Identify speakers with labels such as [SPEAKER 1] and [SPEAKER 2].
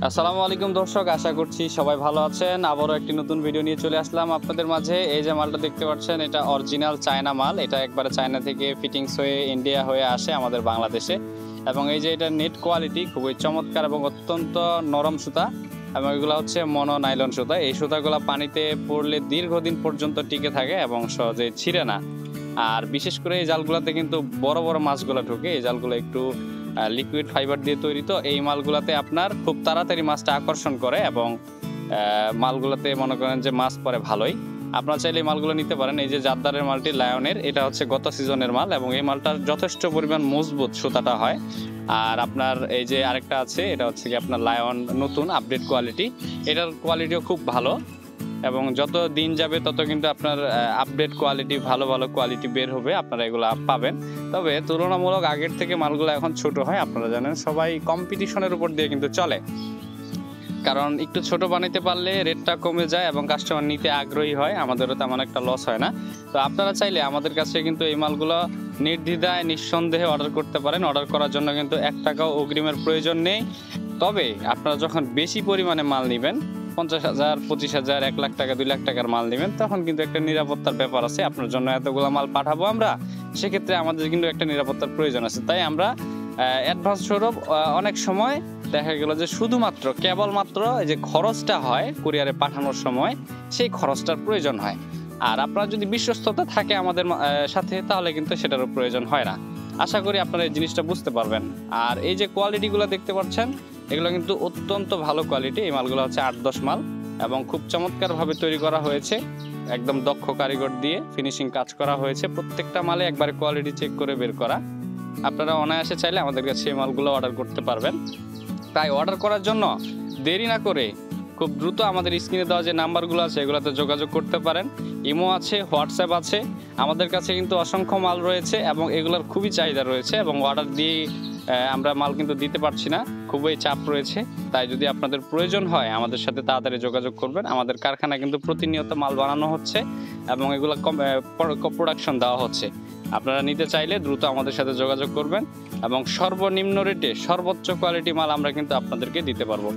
[SPEAKER 1] আসসালামু আলাইকুম দর্শক, আশা করছি সবাই ভালো আছেন। আবারও একটি নতুন ভিডিও নিয়ে চলে আসলাম আপনাদের মাঝে। এই যে মালটা দেখতে পাচ্ছেন, এটা অরিজিনাল চায়না মাল। এটা একবারে চায়না থেকে ফিটিংস হয়ে ইন্ডিয়া হয়ে আসে আমাদের বাংলাদেশে। এবং এই যে এটা নেট কোয়ালিটি খুবই চমৎকার এবং অত্যন্ত নরম সুতা, এবং এগুলো হচ্ছে মনো নাইলন সুতা। এই সুতাগুলো পানিতে পড়লে দীর্ঘদিন পর্যন্ত টিকে থাকে এবং সহজে ছিঁড়ে না। আর বিশেষ করে এই জালগুলোতে কিন্তু বড় বড় মাছগুলো ঢোকে। এই জালগুলো একটু লিকুইড ফাইবার দিয়ে তৈরি, তো এই মালগুলাতে আপনার খুব তাড়াতাড়ি মাছটা আকর্ষণ করে এবং মালগুলোতে মনে করেন যে মাছ পরে ভালোই। আপনারা চাইলে এই মালগুলো নিতে পারেন। এই যে জাদ্দারের মালটি লায়নের, এটা হচ্ছে গত সিজনের মাল এবং এই মালটার যথেষ্ট পরিমাণ মজবুত সুতাটা হয়। আর আপনার এই যে আরেকটা আছে, এটা হচ্ছে কি আপনার লায়ন নতুন আপডেট কোয়ালিটি। এটার কোয়ালিটিও খুব ভালো এবং যত দিন যাবে তত কিন্তু আপনার আপডেট কোয়ালিটি, ভালো ভালো কোয়ালিটি বের হবে, আপনারা এগুলো পাবেন। তবে তুলনামূলক আগের থেকে মালগুলো এখন ছোট হয়। আপনারা জানেন সবাই কম্পিটিশনের উপর দিয়ে কিন্তু চলে, কারণ একটু ছোট বানাইতে পারলে রেটটা কমে যায় এবং কাস্টমার নিতে আগ্রহী হয়, আমাদেরও তেমন একটা লস হয় না। তো আপনারা চাইলে আমাদের কাছে কিন্তু এই মালগুলো নির্দ্বিধায় নিঃসন্দেহে অর্ডার করতে পারেন। অর্ডার করার জন্য কিন্তু 1 টাকাও অগ্রিমের প্রয়োজন নেই। তবে আপনারা যখন বেশি পরিমাণে মাল নেবেন, 50,000, 25,000, 1 লাখ টাকা, 2 লাখ টাকার মাল নেবেন, তখন কিন্তু একটা নিরাপত্তার ব্যাপার আছে। আপনার জন্য এতগুলো মাল পাঠাবো আমরা, সেক্ষেত্রে আমাদের কিন্তু একটা নিরাপত্তার প্রয়োজন আছে। তাই আমরা অ্যাডভান্স স্বরূপ অনেক সময় দেখা গেল যে শুধুমাত্র কেবলমাত্র এই যে খরচটা হয় কুরিয়ারে পাঠানোর সময়, সেই খরচটার প্রয়োজন হয়। আর আপনার যদি বিশ্বস্ততা থাকে আমাদের সাথে, তাহলে কিন্তু সেটারও প্রয়োজন হয় না। আশা করি আপনারা এই জিনিসটা বুঝতে পারবেন। আর এই যে কোয়ালিটিগুলো দেখতে পাচ্ছেন, এগুলো কিন্তু অত্যন্ত ভালো কোয়ালিটি। এই মালগুলো হচ্ছে 8-10 মাল এবং খুব চমৎকারভাবে তৈরি করা হয়েছে। একদম দক্ষ কারিগর দিয়ে ফিনিশিং কাজ করা হয়েছে। প্রত্যেকটা মালে একবারে কোয়ালিটি চেক করে বের করা। আপনারা অনায়াসে চাইলে আমাদের কাছে এই মালগুলো অর্ডার করতে পারবেন। তাই অর্ডার করার জন্য দেরি না করে খুব দ্রুত আমাদের স্ক্রিনে দেওয়া যে নাম্বারগুলো আছে এগুলোতে যোগাযোগ করতে পারেন। ইমো আছে, হোয়াটসঅ্যাপ আছে। আমাদের কাছে কিন্তু অসংখ্য মাল রয়েছে এবং এগুলোর খুবই চাহিদা রয়েছে এবং অর্ডার দিয়ে আমরা মাল কিন্তু দিতে পারছি না, খুবই চাপ রয়েছে। তাই যদি আপনাদের প্রয়োজন হয় আমাদের সাথে তাড়াতাড়ি যোগাযোগ করবেন। আমাদের কারখানা কিন্তু প্রতিনিয়ত মাল বানানো হচ্ছে এবং এগুলো প্রোডাকশন দেওয়া হচ্ছে। আপনারা নিতে চাইলে দ্রুত আমাদের সাথে যোগাযোগ করবেন এবং সর্বনিম্ন রেটে সর্বোচ্চ কোয়ালিটি মাল আমরা কিন্তু আপনাদেরকে দিতে পারবো।